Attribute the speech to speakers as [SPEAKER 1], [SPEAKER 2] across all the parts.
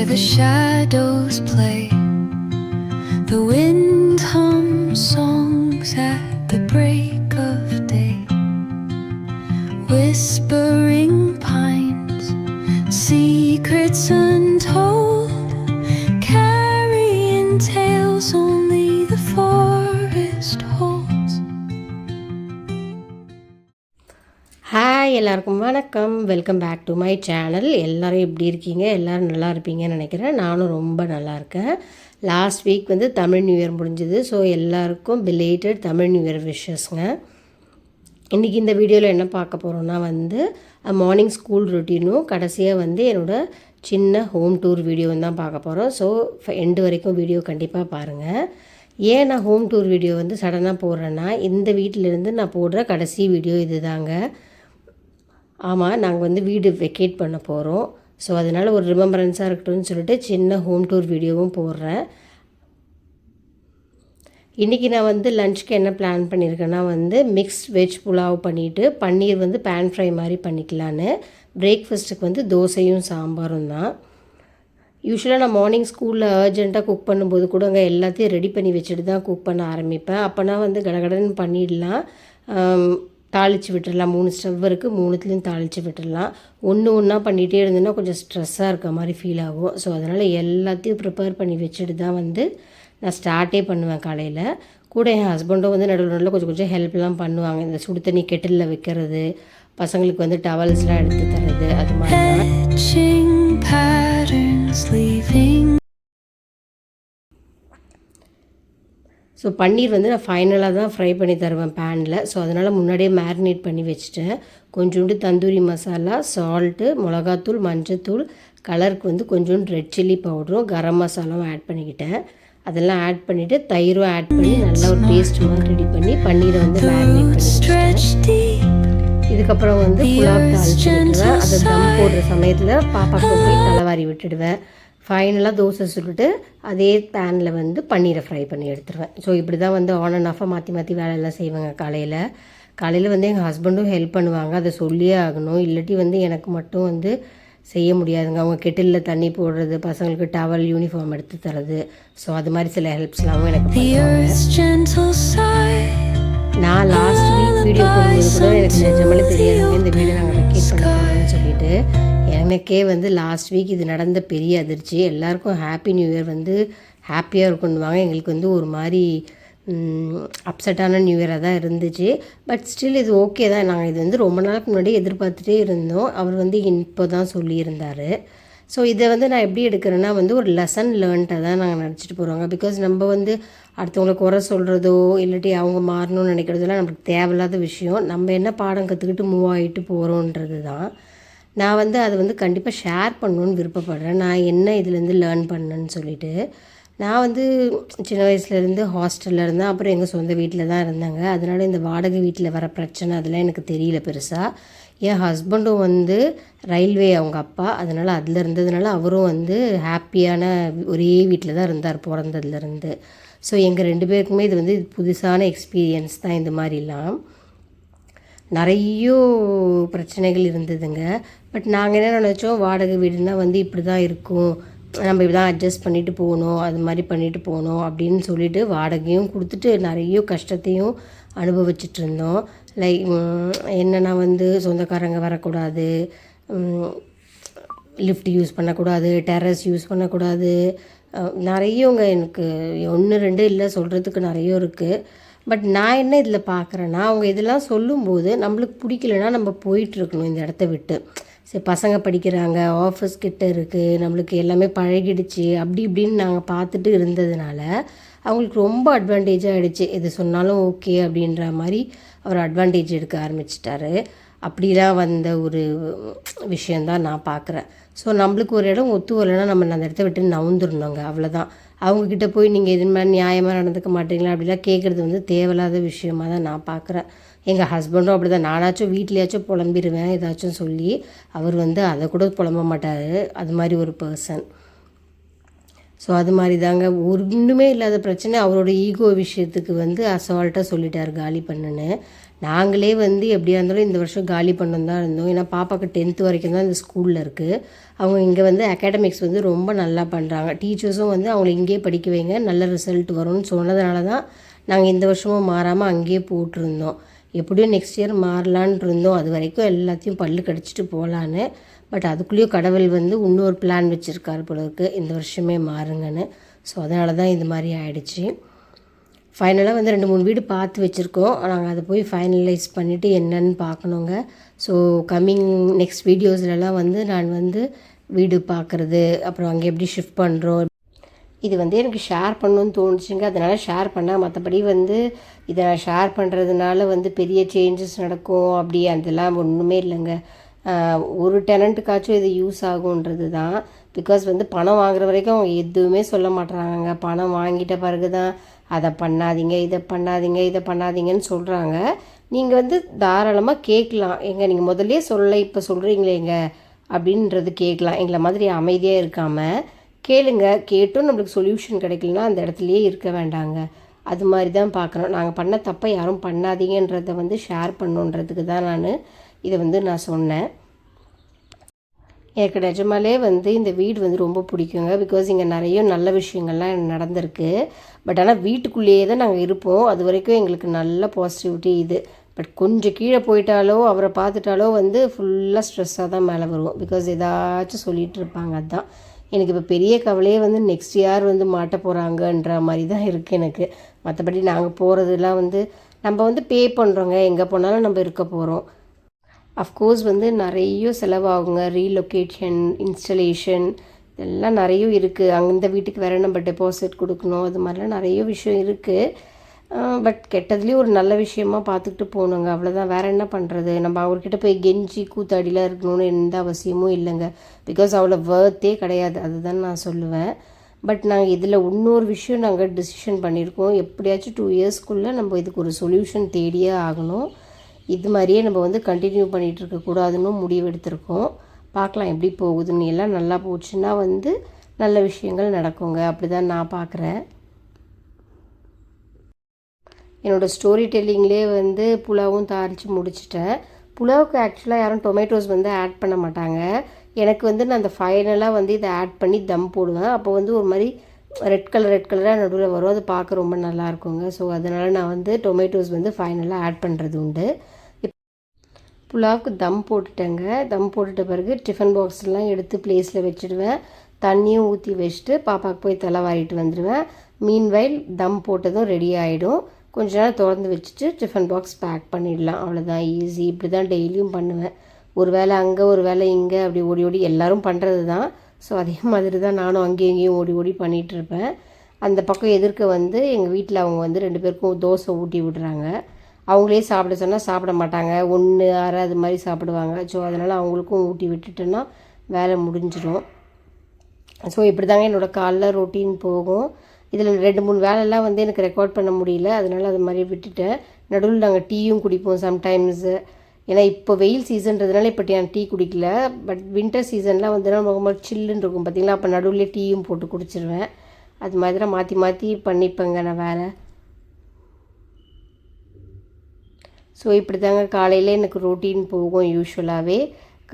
[SPEAKER 1] where the shadows play. The wind hums songs at the break of day. Whispering pines, secrets untold, carrying tales only the forest holds.
[SPEAKER 2] Hi எல்லாருக்கும் வணக்கம், welcome back to my channel. எல்லோரும் எப்படி இருக்கீங்க? எல்லோரும் நல்லா இருப்பீங்கன்னு நினைக்கிறேன். நானும் ரொம்ப நல்லா இருக்கேன். லாஸ்ட் வீக் வந்து தமிழ் நியூ இயர் முடிஞ்சுது. ஸோ எல்லாருக்கும் பிலேட்டட் தமிழ் நியூ இயர் விஷஸ்ங்க. இன்றைக்கி இந்த வீடியோவில் என்ன பார்க்க போகிறோன்னா வந்து மார்னிங் ஸ்கூல் ரொட்டீனும் கடைசியாக வந்து என்னோடய சின்ன ஹோம் டூர் வீடியோவும் தான் பார்க்க போகிறோம். ஸோ எண்டு வரைக்கும் வீடியோ கண்டிப்பாக பாருங்கள். ஏன் நான் ஹோம் டூர் வீடியோ வந்து சடனாக போடுறேன்னா, இந்த வீட்டிலேருந்து நான் போடுற கடைசி வீடியோ இது தாங்க. ஆமாம், நாங்கள் வந்து வீடு வெக்கேட் பண்ண போகிறோம். ஸோ அதனால் ஒரு ரிமெம்பரன்ஸாக இருக்கட்டும்னு சொல்லிட்டு சின்ன ஹோம் டூர் வீடியோவும் போடுறேன். இன்றைக்கி நான் வந்து லஞ்சுக்கு என்ன பிளான் பண்ணியிருக்கேன்னா வந்து மிக்ஸ்ட் வெஜ் புலாவ் பண்ணிவிட்டு பன்னீர் வந்து பேன் ஃப்ரை மாதிரி பண்ணிக்கலான்னு. பிரேக்ஃபாஸ்ட்டுக்கு வந்து தோசையும் சாம்பாரும் தான். யூஸ்வலாக நான் மார்னிங் ஸ்கூலில் அர்ஜெண்ட்டாக குக் பண்ணும்போது கூட அங்கே எல்லாத்தையும் ரெடி பண்ணி வச்சுட்டு தான் குக் பண்ண ஆரம்பிப்பேன். அப்போனா வந்து கடகடன்னு பண்ணிடலாம், தாளித்து விட்டுடலாம். 3 ஸ்டவ் இருக்குது, 3த்துலேயும் தாளித்து விட்டுடலாம். ஒன்றா பண்ணிகிட்டே இருந்தேன்னா கொஞ்சம் ஸ்ட்ரெஸ்ஸாக இருக்க மாதிரி ஃபீல் ஆகும். ஸோ அதனால் எல்லாத்தையும் ப்ரிப்பேர் பண்ணி வச்சுட்டு தான் வந்து நான் ஸ்டார்ட்டே பண்ணுவேன் காலையில். கூட என் ஹஸ்பண்டும் வந்து நடுவில் கொஞ்சம் ஹெல்ப்லாம் பண்ணுவாங்க. இந்த சுடு தண்ணி கெட்டிலில் வைக்கிறது, பசங்களுக்கு வந்து டவல்ஸ்லாம் எடுத்து தர்றது, அது மாதிரி. ஸோ பன்னீர் வந்து நான் ஃபைனலாக தான் ஃப்ரை பண்ணி தருவேன் பேனில். ஸோ அதனால் முன்னாடியே மேரினேட் பண்ணி வச்சுட்டேன். கொஞ்சோண்டு தந்தூரி மசாலா, சால்ட்டு, மிளகாத்தூள், மஞ்சத்தூள், கலருக்கு வந்து கொஞ்சோண்டு ரெட் சில்லி பவுடரும் கரம் மசாலாவும் ஆட் பண்ணிக்கிட்டேன். அதெல்லாம் ஆட் பண்ணிவிட்டு தயிரும் ஆட் பண்ணி நல்லா ஒரு பேஸ்ட் மாதிரி ரெடி பண்ணி பன்னீரை வந்து மேரினேட் பண்ணி இதுக்கப்புறம் வந்து புலாவ் தாளிச்சு விட்டுருவேன். அதை தம் போடுற சமயத்தில் பாப்பாவுக்கு போய் தலைவாரி விட்டுடுவேன். ஃபைனலாக தோசை சுட்டுட்டு அதே பேனில் வந்து பன்னீரை ஃப்ரை பண்ணி எடுத்துருவேன். ஸோ இப்படி தான் வந்து ஆன் அண்ட் ஆஃபாக மாற்றி வேலையெல்லாம் செய்வாங்க. காலையில் வந்து எங்கள் ஹஸ்பண்டும் ஹெல்ப் பண்ணுவாங்க. அதை சொல்லியே ஆகணும், இல்லாட்டி வந்து எனக்கு மட்டும் வந்து செய்ய முடியாதுங்க. அவங்க கெட்டிலில் தண்ணி போடுறது, பசங்களுக்கு டவல் யூனிஃபார்ம் எடுத்து தரது, ஸோ அது மாதிரி சில ஹெல்ப்ஸ்லாம் எனக்கு பண்ணுவாங்க. நான் லாஸ்ட் வீக் வீடியோ போடும்போது கூட எனக்கு நிஜமாலே தெரியாதுங்க இந்த வீடியோ நாங்கள் வெக்கேட் பண்ணுறோம்னு சொல்லிட்டு. எனக்கே வந்து லாஸ்ட் வீக் இது நடந்த பெரிய அதிர்ச்சி. எல்லாருக்கும் ஹாப்பி நியூ இயர் வந்து ஹாப்பியாக இருக்குன்னுவாங்க. எங்களுக்கு வந்து ஒரு மாதிரி அப்செட்டான நியூ இயராக தான் இருந்துச்சு. பட் ஸ்டில் இது ஓகே தான். நாங்கள் இது வந்து ரொம்ப நாளுக்கு முன்னாடி எதிர்பார்த்துட்டே இருந்தோம். அவர் வந்து இப்போ தான் சொல்லியிருந்தார். ஸோ இதை வந்து நான் எப்படி எடுக்கிறேன்னா வந்து ஒரு லெசன் லேர்ன்ட்டாக தான் நாங்கள் நினச்சிட்டு போகிறோங்க. பிகாஸ் நம்ம வந்து அடுத்தவங்களை குறை சொல்கிறதோ இல்லாட்டி அவங்க மாறணும்னு நினைக்கிறதெல்லாம் நமக்கு தேவையில்லாத விஷயம். நம்ம என்ன பாடம் கற்றுக்கிட்டு மூவ் ஆகிட்டு போகிறோன்றது தான். நான் வந்து அதை வந்து கண்டிப்பாக ஷேர் பண்ணணுன்னு விருப்பப்படுறேன். நான் என்ன இதுலேருந்து லேர்ன் பண்ணேன்னு சொல்லிவிட்டு. நான் வந்து சின்ன வயசுலேருந்து ஹாஸ்டலில் இருந்தேன். அப்புறம் எங்கள் சொந்த வீட்டில் தான் இருந்தாங்க. அதனால் இந்த வாடகை வீட்டில் வர பிரச்சனை அதெல்லாம் எனக்கு தெரியல பெருசாக. என் ஹஸ்பண்டும் வந்து ரயில்வே அவங்க அப்பா, அதனால் அதில் இருந்ததுனால அவரும் வந்து ஹாப்பியான ஒரே வீட்டில் தான் இருந்தார் பிறந்ததுலேருந்து. ஸோ எங்கள் 2 பேருக்குமே இது வந்து புதுசான எக்ஸ்பீரியன்ஸ் தான். இந்த மாதிரிலாம் நிறைய பிரச்சனைகள் இருந்ததுங்க. பட் நாங்கள் என்ன நினச்சோம், வாடகை வீடுனா வந்து இப்படி தான் இருக்கும், நம்ம இப்படி தான் அட்ஜஸ்ட் பண்ணிவிட்டு போகணும், அது மாதிரி பண்ணிவிட்டு போகணும் அப்படின்னு சொல்லிவிட்டு வாடகையும் கொடுத்துட்டு நிறைய கஷ்டத்தையும் அனுபவிச்சுட்டு இருந்தோம். லைக் என்னென்னா வந்து சொந்தக்காரங்க வரக்கூடாது, லிஃப்ட் யூஸ் பண்ணக்கூடாது, டெரஸ் யூஸ் பண்ணக்கூடாது, நிறையங்க. எனக்கு 1 2 இல்லை, சொல்கிறதுக்கு நிறைய இருக்குது. பட் நான் என்ன இதில் பார்க்குறேன்னா, அவங்க இதெல்லாம் சொல்லும்போது நம்மளுக்கு பிடிக்கலன்னா நம்ம போயிட்டுருக்கணும் இந்த இடத்த விட்டு. சரி, பசங்க படிக்கிறாங்க, ஆஃபீஸ் கிட்ட இருக்குது, நம்மளுக்கு எல்லாமே பழகிடுச்சு, அப்படி இப்படின்னு நாங்கள் பார்த்துட்டு இருந்ததுனால அவங்களுக்கு ரொம்ப அட்வான்டேஜாக ஆகிடுச்சு. எது சொன்னாலும் ஓகே அப்படின்ற மாதிரி அவர் அட்வான்டேஜ் எடுக்க ஆரம்பிச்சிட்டாரு. அப்படிலாம் வந்த ஒரு விஷயந்தான் நான் பார்க்குறேன். ஸோ நம்மளுக்கு ஒரு இடம் ஒத்து வரலைன்னா நம்ம அந்த இடத்த விட்டு நவுந்துடணுங்க, அவ்வளோதான். அவங்கக்கிட்ட போய் நீங்கள் இது மாதிரி நியாயமாக நடந்துக்க மாட்டீங்களா அப்படிலாம் கேட்குறது வந்து தேவையில்லாத விஷயமாக தான் நான் பார்க்குறேன். எங்கள் ஹஸ்பண்டும் அப்படி தான். நானாச்சும் வீட்லேயாச்சும் புலம்பிடுவேன் ஏதாச்சும் சொல்லி, அவர் வந்து அதை கூட புலம்ப மாட்டார். அது மாதிரி ஒரு பர்சன். ஸோ அது மாதிரி தாங்க. ஒன்றுமே இல்லாத பிரச்சனை அவரோட ஈகோ விஷயத்துக்கு வந்து அசால்ட்டாக சொல்லிட்டார் காலி பண்ணுன்னு. நாங்களே வந்து எப்படியா இருந்தாலும் இந்த வருஷம் காலி பண்ணணும் தான் இருந்தோம். ஏன்னா பாப்பாவுக்கு 10th வரைக்கும் தான் இந்த ஸ்கூலில் இருக்குது. அவங்க இங்கே வந்து அகாடமிக்ஸ் வந்து ரொம்ப நல்லா பண்ணுறாங்க. டீச்சர்ஸும் வந்து அவங்கள இங்கேயே படிக்க வைங்க, நல்ல ரிசல்ட் வரும்னு சொன்னதுனால தான் நாங்கள் இந்த வருஷமும் மாறாமல் அங்கேயே போட்டிருந்தோம். எப்படியும் நெக்ஸ்ட் இயர் மாறலான் இருந்தோம். அது வரைக்கும் எல்லாத்தையும் பல்லு கடிச்சிட்டு போகலான்னு. பட் அதுக்குள்ளேயும் கடவுள் வந்து இன்னொரு பிளான் வச்சுருக்காரு போல இருக்குது, இந்த வருஷமே மாறுங்கன்னு. ஸோ அதனால தான் இது மாதிரி ஆயிடுச்சு. ஃபைனலாக வந்து 2-3 வீடு பார்த்து வச்சுருக்கோம். நாங்கள் அதை போய் ஃபைனலைஸ் பண்ணிவிட்டு என்னன்னு பார்க்கணுங்க. ஸோ கம்மிங் நெக்ஸ்ட் வீடியோஸ்லலாம் வந்து நான் வந்து வீடு பார்க்குறது, அப்புறம் அங்கே எப்படி ஷிஃப்ட் பண்ணுறோம், இது வந்து எனக்கு ஷேர் பண்ணணுன்னு தோணுச்சுங்க. அதனால் ஷேர் பண்ணேன். மற்றபடி வந்து இதை நான் ஷேர் பண்ணுறதுனால வந்து பெரிய சேஞ்சஸ் நடக்கும் அப்படி அதெல்லாம் ஒன்றுமே இல்லைங்க. ஒரு டெனண்ட்டுக்காச்சும் இது யூஸ் ஆகுன்றது தான். பிகாஸ் வந்து பணம் வாங்குற வரைக்கும் அவங்க எதுவுமே சொல்ல மாட்டுறாங்க. பணம் வாங்கிட்ட பிறகு தான் அதை பண்ணாதீங்க, இதை பண்ணாதீங்க, இதை பண்ணாதீங்கன்னு சொல்கிறாங்க. நீங்கள் வந்து தாராளமாக கேட்கலாம். நீங்கள் முதல்லே இப்போ சொல்கிறீங்களேங்க அப்படின்றது கேட்கலாம். எங்களை மாதிரி அமைதியாக இருக்காமல் கேளுங்க. கேட்டும் நம்மளுக்கு சொல்யூஷன் கிடைக்கலனா அந்த இடத்துலையே இருக்க வேண்டாங்க. அது மாதிரி தான் பார்க்கணும். நாங்கள் பண்ண தப்பை யாரும் பண்ணாதீங்கன்றதை வந்து ஷேர் பண்ணுன்றதுக்கு தான் இதை வந்து நான் சொன்னேன். எனக்கு நிஜமாலே வந்து இந்த வீடு வந்து ரொம்ப பிடிக்குங்க. பிகாஸ் இங்கே நிறைய நல்ல விஷயங்கள்லாம் நடந்திருக்கு. பட் ஆனால் வீட்டுக்குள்ளேயே தான் நாங்கள் இருப்போம். அது வரைக்கும் எங்களுக்கு நல்ல பாசிட்டிவிட்டி இது. பட் கொஞ்சம் கீழே போயிட்டாலோ அவரை பார்த்துட்டாலோ வந்து ஃபுல்லாக ஸ்ட்ரெஸ்ஸாக தான் மேலே வருவோம். பிகாஸ் ஏதாச்சும் சொல்லிகிட்டு இருப்பாங்க. அதுதான் எனக்கு இப்போ பெரிய கவலையே வந்து நெக்ஸ்ட் யார் வந்து மாட்ட போகிறாங்கன்ற மாதிரி தான் இருக்குது எனக்கு. மற்றபடி நாங்கள் போகிறதுலாம் வந்து நம்ம வந்து பே பண்ணுறோங்க, எங்கே போனாலும் நம்ம இருக்க போகிறோம். அஃப்கோர்ஸ் வந்து நிறைய செலவாகுங்க. ரீலொகேஷன், இன்ஸ்டலேஷன் இதெல்லாம் நிறைய இருக்குது. அங்கே இந்த வீட்டுக்கு வேறு நம்ம டெபாசிட் கொடுக்கணும், அது மாதிரிலாம் நிறைய விஷயம் இருக்குது. பட் கெட்டதுலேயும் ஒரு நல்ல விஷயமா பார்த்துக்கிட்டு போகணுங்க, அவ்வளோதான். வேறு என்ன பண்ணுறது? நம்ம அவர்கிட்ட போய் கெஞ்சி கூத்தாடிலாம் இருக்கணும்னு எந்த அவசியமும் இல்லைங்க. பிகாஸ் அவ்வளோ வர்த்தே கிடையாது, அதுதான் நான் சொல்லுவேன். பட் நாங்கள் இதில் இன்னொரு விஷயம் நாங்கள் டிசிஷன் பண்ணியிருக்கோம். எப்படியாச்சும் 2 இயர்ஸ்க்குள்ளே நம்ம இதுக்கு ஒரு சொல்யூஷன் தேடியே ஆகணும். இது மாதிரியே நம்ம வந்து கண்டினியூ பண்ணிகிட்டு இருக்கக்கூடாதுன்னு முடிவு எடுத்திருக்கோம். பார்க்கலாம் எப்படி போகுதுன்னு. எல்லாம் நல்லா போச்சுன்னா வந்து நல்ல விஷயங்கள் நடக்குங்க. அப்படி தான் நான் பார்க்குறேன். என்னோடய ஸ்டோரி டெல்லிங்லேயே வந்து புலாவும் தாளித்து முடிச்சிட்டேன். புலாவுக்கு ஆக்சுவலாக யாரும் டொமேட்டோஸ் வந்து ஆட் பண்ண மாட்டாங்க. எனக்கு வந்து நான் அந்த ஃபைனலாக வந்து இதை ஆட் பண்ணி தம் போடுவேன். அப்போ வந்து ஒரு மாதிரி ரெட் கலராக நடுவில் வரும். அது பார்க்க ரொம்ப நல்லாயிருக்குங்க. ஸோ அதனால் நான் வந்து டொமேட்டோஸ் வந்து ஃபைனலாக ஆட் பண்ணுறது உண்டு. புலாவுக்கு தம் போட்டுட்டேங்க. தம் போட்டுட்ட பிறகு டிஃபன் பாக்ஸ்லாம் எடுத்து ப்ளேஸில் வச்சுடுவேன். தண்ணியும் ஊற்றி வச்சுட்டு பாப்பாவுக்கு போய் தலை வாரிட்டு வந்துடுவேன். மீன்வைல் தம் போட்டதும் ரெடி ஆகிடும். கொஞ்ச நேரம் திறந்து வச்சுட்டு டிஃபன் பாக்ஸ் பேக் பண்ணிடலாம். அவ்வளோதான், ஈஸி. இப்படி தான் டெய்லியும் பண்ணுவேன். ஒரு வேளை அங்கே ஒரு வேளை இங்கே அப்படி ஓடி ஓடி எல்லோரும் பண்ணுறது தான். ஸோ அதே மாதிரி தான் நானும் அங்கேயும் இங்கேயும் ஓடி ஓடி பண்ணிகிட்ருப்பேன். அந்த பக்கம் எதிர்க்க வந்து எங்கள் வீட்டில் அவங்க வந்து 2 பேருக்கும் தோசை ஊட்டி விடுறாங்க. அவங்களே சாப்பிட சொன்னால் சாப்பிட மாட்டாங்க, 1 6 அது மாதிரி சாப்பிடுவாங்க. ஸோ அதனால் அவங்களுக்கும் ஊட்டி விட்டுட்டேன்னா வேலை முடிஞ்சிடும். ஸோ இப்படி தாங்க என்னோடய காலைல ரொட்டீன் போகும். இதில் 2-3 வேலைலாம் வந்து எனக்கு ரெக்கார்ட் பண்ண முடியல, அதனால் அது மாதிரி விட்டுட்டேன். நடுவில் நாங்கள் டீயும் குடிப்போம் சம்டைம்ஸு. ஏன்னா இப்போ வெயில் சீசன்றதுனால இப்போ நான் டீ குடிக்கல. பட் வின்டர் சீசன்லாம் வந்து ரொம்ப சில்லுன்னு இருக்கும் பார்த்திங்களா, அப்போ நடுவில் டீயும் போட்டு குடிச்சிருவேன். அது மாதிரி தான் மாற்றி மாற்றி பண்ணிப்பேங்க நான் வேலை. ஸோ இப்படி தாங்க காலையில் எனக்கு ரொட்டீன் போகும். யூஸ்வலாகவே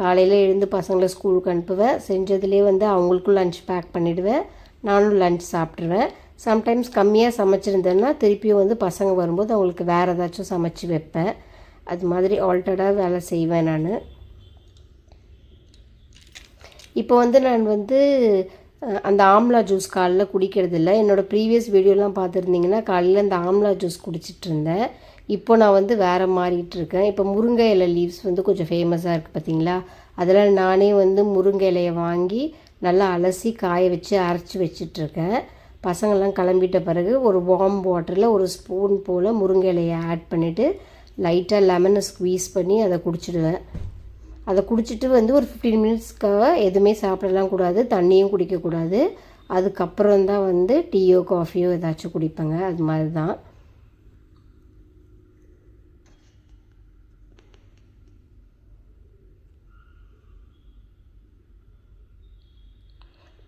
[SPEAKER 2] காலையில் எழுந்து பசங்களை ஸ்கூலுக்கு அனுப்புவேன். செஞ்சதுலேயே வந்து அவங்களுக்கும் லன்ச் பேக் பண்ணிவிடுவேன், நானும் லன்ச் சாப்பிட்ருவேன். சம்டைம்ஸ் கம்மியாக சமைச்சிருந்தேன்னா திருப்பியும் வந்து பசங்க வரும்போது அவங்களுக்கு வேறு ஏதாச்சும் சமைச்சு வைப்பேன். அது மாதிரி ஆல்டர்டாக வேலை செய்வேன் நான். இப்போ வந்து நான் வந்து அந்த ஆம்லா ஜூஸ் காலைல குடிக்கிறதில்ல. என்னோடய ப்ரீவியஸ் வீடியோலாம் பார்த்துருந்தீங்கன்னா காலையில் அந்த ஆம்லா ஜூஸ் குடிச்சிட்டு இருந்தேன். இப்போ நான் வந்து வேறு மாறிட்டுருக்கேன். இப்போ முருங்கை இலை லீவ்ஸ் வந்து கொஞ்சம் ஃபேமஸாக இருக்குது பார்த்திங்களா. அதனால் நானே வந்து முருங்கை இலையை வாங்கி நல்லா அலசி காய வச்சு அரைச்சி வச்சிட்ருக்கேன். பசங்கள்லாம் கிளம்பிட்ட பிறகு ஒரு வார்ம் வாட்டரில் ஒரு ஸ்பூன் போல் முருங்கை இலையை ஆட் பண்ணிவிட்டு லைட்டாக லெமனை ஸ்க்வீஸ் பண்ணி அதை குடிச்சிடுவேன். அதை குடிச்சிட்டு வந்து ஒரு 15 மினிட்ஸ்க்காக எதுவுமே சாப்பிடலாம் கூடாது, தண்ணியும் குடிக்கக்கூடாது. அதுக்கப்புறம் தான் வந்து டீயோ காஃபியோ ஏதாச்சும் குடிப்பேங்க. அது மாதிரி தான்.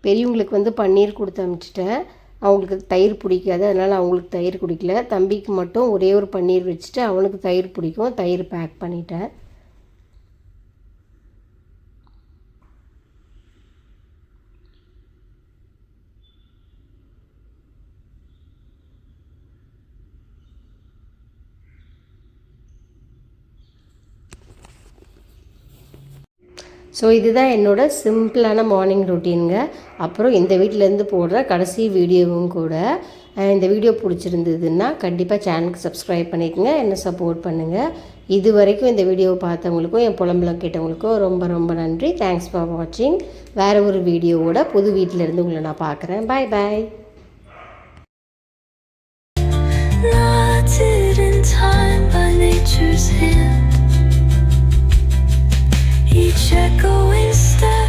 [SPEAKER 2] பெரியவங்களுக்கு வந்து பன்னீர் கொடுத்து அனுப்பிச்சிட்டேன். அவங்களுக்கு தயிர் பிடிக்காது, அதனால் அவங்களுக்கு தயிர் குடிக்கல. தம்பிக்கு மட்டும் ஒரே ஒரு பன்னீர் வச்சுட்டு அவனுக்கு தயிர் பிடிக்கும், தயிர் பேக் பண்ணிட்டேன். ஸோ இதுதான் என்னோடய சிம்பிளான மார்னிங் ரொட்டீனுங்க. அப்புறம் இந்த வீட்டிலேருந்து போடுற கடைசி வீடியோவும் கூட. இந்த வீடியோ பிடிச்சிருந்ததுன்னா கண்டிப்பாக சேனலுக்கு சப்ஸ்கிரைப் பண்ணிக்கோங்க, என்ன சப்போர்ட் பண்ணுங்கள். இது வரைக்கும் இந்த வீடியோவை பார்த்தவங்களுக்கும் என் புலம்பலம் கேட்டவங்களுக்கும் ரொம்ப ரொம்ப நன்றி. தேங்க்ஸ் ஃபார் வாட்சிங். வேறு ஒரு வீடியோவோட புது வீட்டிலேருந்து உங்களை நான் பார்க்குறேன். பாய் பாய்.
[SPEAKER 1] Knotted in time by nature's hand, each echoing step